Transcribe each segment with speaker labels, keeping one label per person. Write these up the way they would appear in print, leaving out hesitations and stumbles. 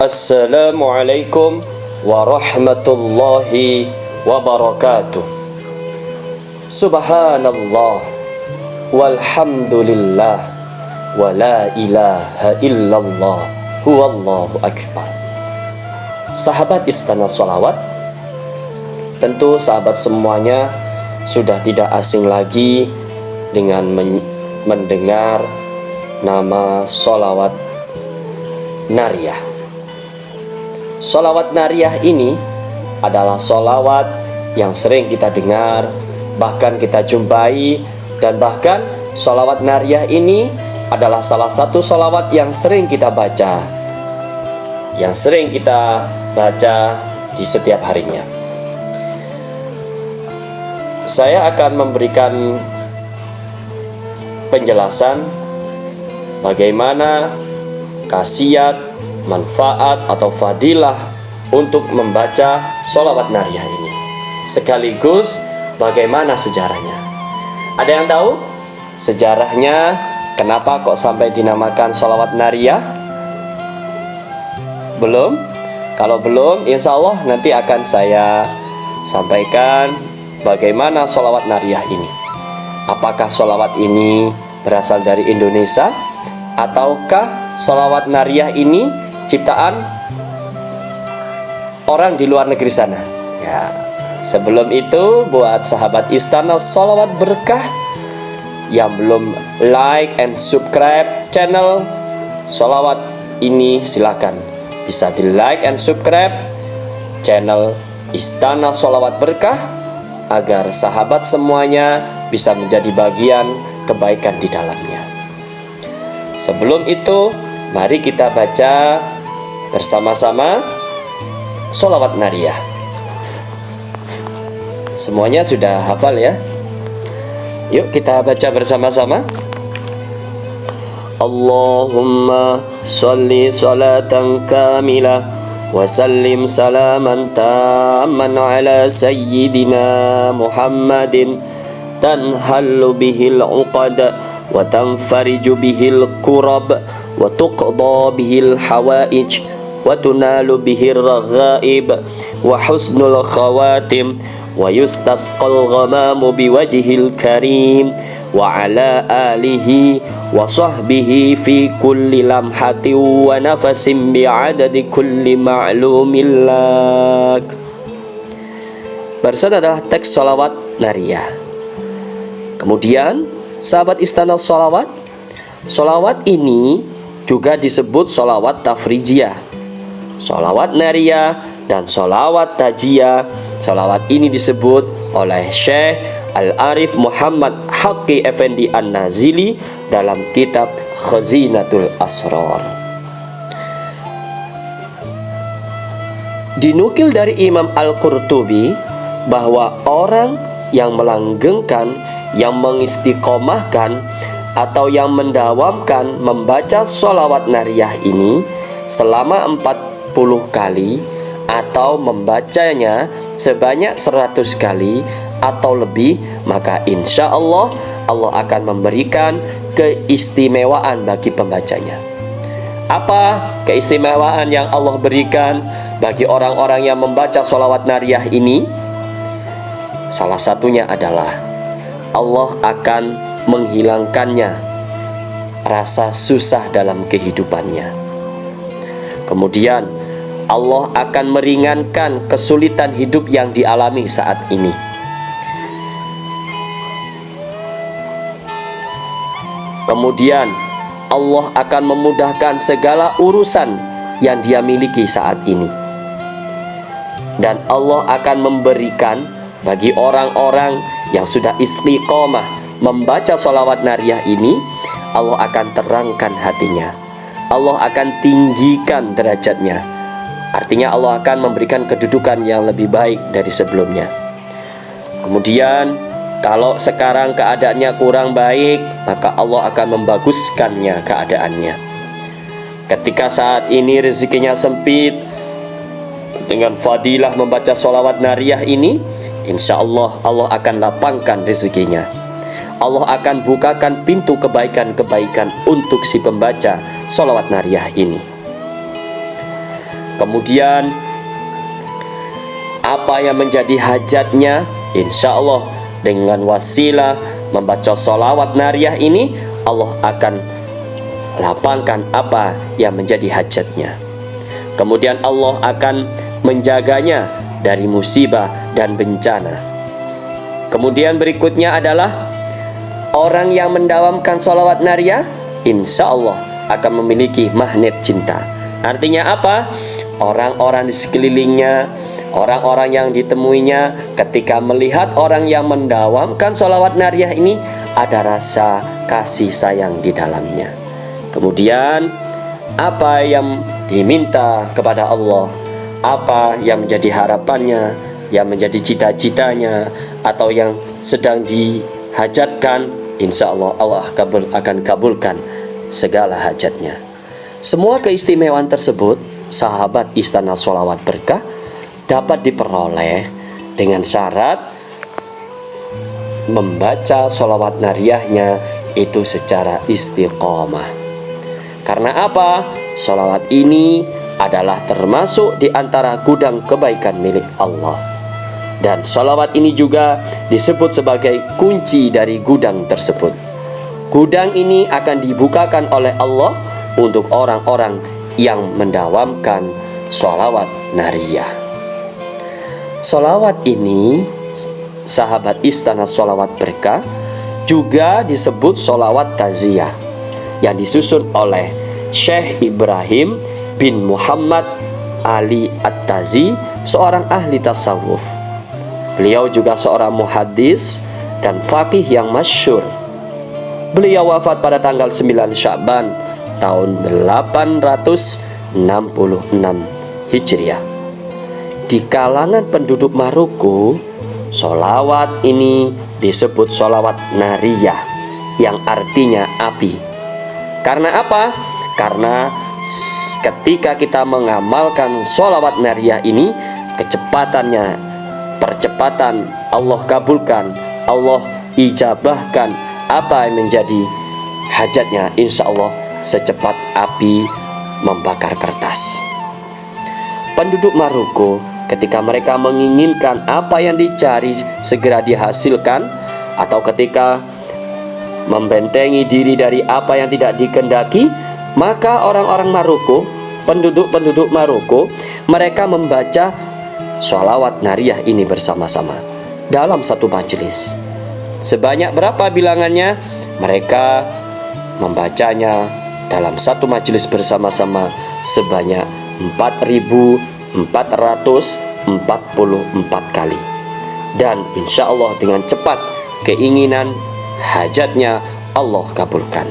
Speaker 1: Assalamualaikum warahmatullahi wabarakatuh. Subhanallah walhamdulillah wa la ilaha illallah huwallahu akbar. Sahabat Istana Sholawat, tentu sahabat semuanya sudah tidak asing lagi dengan mendengar nama sholawat nariyah. Sholawat nariyah ini adalah sholawat yang sering kita dengar, bahkan kita jumpai, dan bahkan sholawat nariyah ini adalah salah satu sholawat yang sering kita baca, di setiap harinya. Saya akan memberikan penjelasan bagaimana khasiat, manfaat atau fadilah untuk membaca sholawat nariyah ini, sekaligus bagaimana sejarahnya. Ada yang tahu sejarahnya kenapa kok sampai dinamakan sholawat nariyah? Belum? Kalau belum, insya Allah nanti akan saya sampaikan bagaimana sholawat nariyah ini. Apakah sholawat ini berasal dari Indonesia, ataukah sholawat nariyah ini ciptaan orang di luar negeri sana? Ya, sebelum itu buat sahabat Istana Sholawat Berkah yang belum like and subscribe channel sholawat ini, silakan bisa di like and subscribe channel Istana Sholawat Berkah agar sahabat semuanya bisa menjadi bagian kebaikan di dalamnya. Sebelum itu, mari kita baca bersama-sama sholawat nariyah. Semuanya sudah hafal ya? Yuk kita baca bersama-sama. Allahumma sholli sholatan kamilah wa sallim salaman tamman ala sayyidina Muhammadin tanhallu bihil uqad wa tanfariju bihil kurab wa tuqda bihil hawaij wa tunalu bihir raghaib wa husnul khawatim wa yustasqal ghamamu biwajhil karim wa ala alihi wa sahbihi fi kulli lamhati wa nafasin bi'adadi kulli ma'lumin lak. Barusan adalah teks sholawat nariyah. Kemudian sahabat Istana Sholawat, sholawat ini juga disebut sholawat tafrijiyah, sholawat nariyah, dan sholawat tajiyah. Sholawat ini disebut oleh Syekh Al-Arif Muhammad Haqqi Effendi An-Nazili dalam kitab Khazinatul Asrar. Dinukil dari Imam Al-Qurtubi bahwa orang yang melanggengkan, yang mengistiqomahkan, atau yang mendawamkan membaca sholawat nariyah ini selama 40 kali atau membacanya sebanyak 100 kali atau lebih, maka insya Allah Allah akan memberikan keistimewaan bagi pembacanya. Apa keistimewaan yang Allah berikan bagi orang-orang yang membaca sholawat nariyah ini? Salah satunya adalah Allah akan menghilangkannya rasa susah dalam kehidupannya. Kemudian Allah akan meringankan kesulitan hidup yang dialami saat ini. Kemudian Allah akan memudahkan segala urusan yang dia miliki saat ini. Dan Allah akan memberikan bagi orang-orang yang sudah istiqomah membaca sholawat nariyah ini, Allah akan terangkan hatinya, Allah akan tinggikan derajatnya. Artinya Allah akan memberikan kedudukan yang lebih baik dari sebelumnya. Kemudian kalau sekarang keadaannya kurang baik, maka Allah akan membaguskannya keadaannya. Ketika saat ini rezekinya sempit, dengan fadilah membaca sholawat nariyah ini, insya Allah Allah akan lapangkan rezekinya. Allah akan bukakan pintu kebaikan-kebaikan untuk si pembaca sholawat nariyah ini. Kemudian apa yang menjadi hajatnya, insya Allah dengan wasilah membaca sholawat nariyah ini, Allah akan lapangkan apa yang menjadi hajatnya. Kemudian Allah akan menjaganya dari musibah dan bencana. Kemudian berikutnya adalah orang yang mendawamkan sholawat nariyah, insya Allah akan memiliki magnet cinta. Artinya apa? Orang-orang di sekelilingnya, orang-orang yang ditemuinya, ketika melihat orang yang mendawamkan sholawat nariyah ini, ada rasa kasih sayang di dalamnya. Kemudian apa yang diminta kepada Allah, apa yang menjadi harapannya, yang menjadi cita-citanya, atau yang sedang dihajatkan, insya Allah Allah akan kabulkan segala hajatnya. Semua keistimewaan tersebut, sahabat Istana Sholawat Berkah, dapat diperoleh dengan syarat membaca sholawat nariyahnya itu secara istiqomah. Karena apa? Sholawat ini adalah termasuk di antara gudang kebaikan milik Allah. Dan sholawat ini juga disebut sebagai kunci dari gudang tersebut. Gudang ini akan dibukakan oleh Allah untuk orang-orang yang mendawamkan sholawat nariyah. Sholawat ini, sahabat Istana Sholawat Berkah, juga disebut sholawat taziyah, yang disusun oleh Syekh Ibrahim bin Muhammad Ali At-Tazi, seorang ahli tasawuf. Beliau juga seorang muhaddis dan faqih yang masyhur. Beliau wafat pada tanggal 9 Sya'ban tahun 866 Hijriah. Di kalangan penduduk Maroko, sholawat ini disebut sholawat nariyah, yang artinya api. Karena apa? Karena ketika kita mengamalkan sholawat nariyah ini, kecepatannya, percepatan Allah kabulkan, Allah ijabahkan apa yang menjadi hajatnya, insya Allah secepat api membakar kertas. Penduduk Maroko ketika mereka menginginkan apa yang dicari segera dihasilkan, atau ketika membentengi diri dari apa yang tidak dikehendaki, maka orang-orang Maroko, penduduk Maroko, mereka membaca sholawat nariyah ini bersama-sama dalam satu majelis. Sebanyak berapa bilangannya? Mereka membacanya dalam satu majelis bersama-sama sebanyak 4.444 kali. Dan insya Allah dengan cepat keinginan hajatnya Allah kabulkan.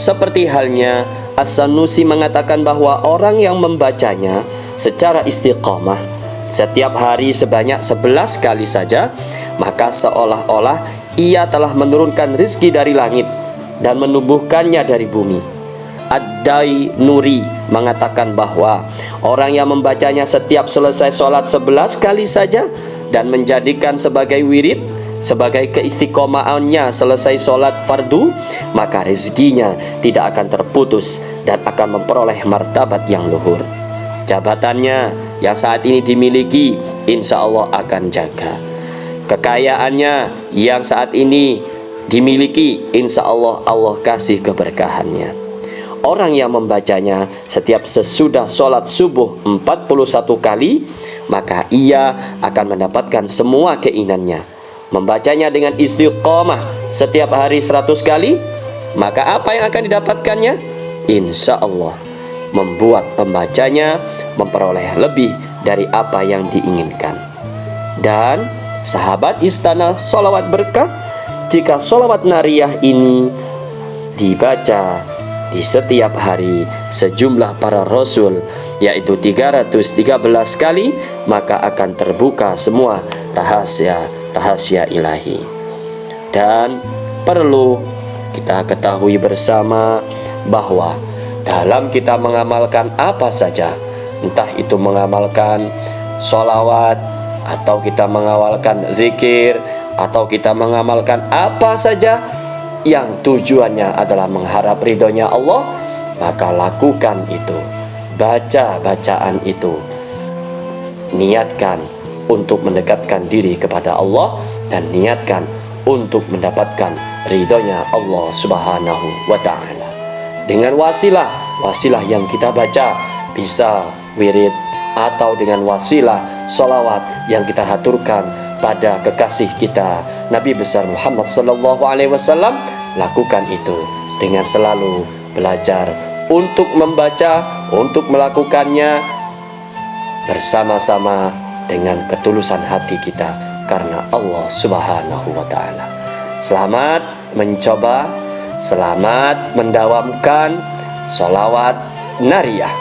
Speaker 1: Seperti halnya As-Sanusi mengatakan bahwa orang yang membacanya secara istiqamah setiap hari sebanyak 11 kali saja, maka seolah-olah ia telah menurunkan rizki dari langit dan menumbuhkannya dari bumi. Ad-Dai Nuri mengatakan bahwa orang yang membacanya setiap selesai sholat 11 kali saja dan menjadikan sebagai wirid, sebagai keistiqomahannya selesai sholat fardu, maka rezekinya tidak akan terputus dan akan memperoleh martabat yang luhur. Jabatannya yang saat ini dimiliki, insya Allah akan jaga. Kekayaannya yang saat ini dimiliki, insya Allah Allah kasih keberkahannya. Orang yang membacanya setiap sesudah sholat subuh 41 kali, maka ia akan mendapatkan semua keinginannya. Membacanya dengan istiqomah setiap hari 100 kali, maka apa yang akan didapatkannya? Insya Allah membuat pembacanya memperoleh lebih dari apa yang diinginkan. Dan sahabat Istana Sholawat Berkah, jika sholawat nariyah ini dibaca di setiap hari sejumlah para rasul, yaitu 313 kali, maka akan terbuka semua rahasia ilahi. Dan perlu kita ketahui bersama bahwa dalam kita mengamalkan apa saja, entah itu mengamalkan sholawat, atau kita mengamalkan zikir, atau kita mengamalkan apa saja yang tujuannya adalah mengharap ridhonya Allah, maka lakukan itu. Baca bacaan itu. Niatkan untuk mendekatkan diri kepada Allah dan niatkan untuk mendapatkan ridhonya Allah Subhanahu wa ta'ala. Dengan wasilah yang kita baca, bisa wirid atau dengan wasilah sholawat yang kita haturkan pada kekasih kita Nabi besar Muhammad sallallahu alaihi wasallam, lakukan itu dengan selalu belajar untuk membaca, untuk melakukannya bersama-sama dengan ketulusan hati kita karena Allah Subhanahu wa ta'ala. Selamat mencoba, selamat mendawamkan sholawat nariyah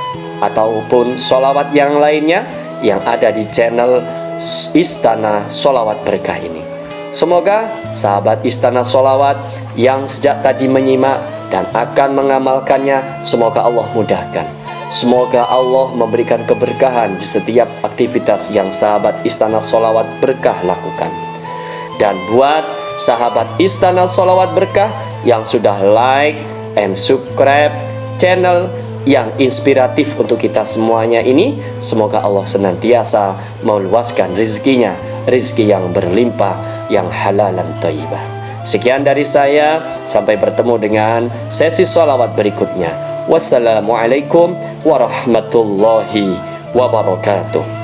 Speaker 1: ataupun sholawat yang lainnya yang ada di channel Istana Sholawat Berkah ini. Semoga sahabat Istana Sholawat yang sejak tadi menyimak dan akan mengamalkannya, semoga Allah mudahkan. Semoga Allah memberikan keberkahan di setiap aktivitas yang sahabat Istana Sholawat Berkah lakukan. Dan buat sahabat Istana Sholawat Berkah yang sudah like and subscribe channel yang inspiratif untuk kita semuanya ini, semoga Allah senantiasa meluaskan rezekinya, rezeki yang berlimpah, yang halalan thayyibah. Sekian dari saya, sampai bertemu dengan sesi sholawat berikutnya. Wassalamualaikum warahmatullahi wabarakatuh.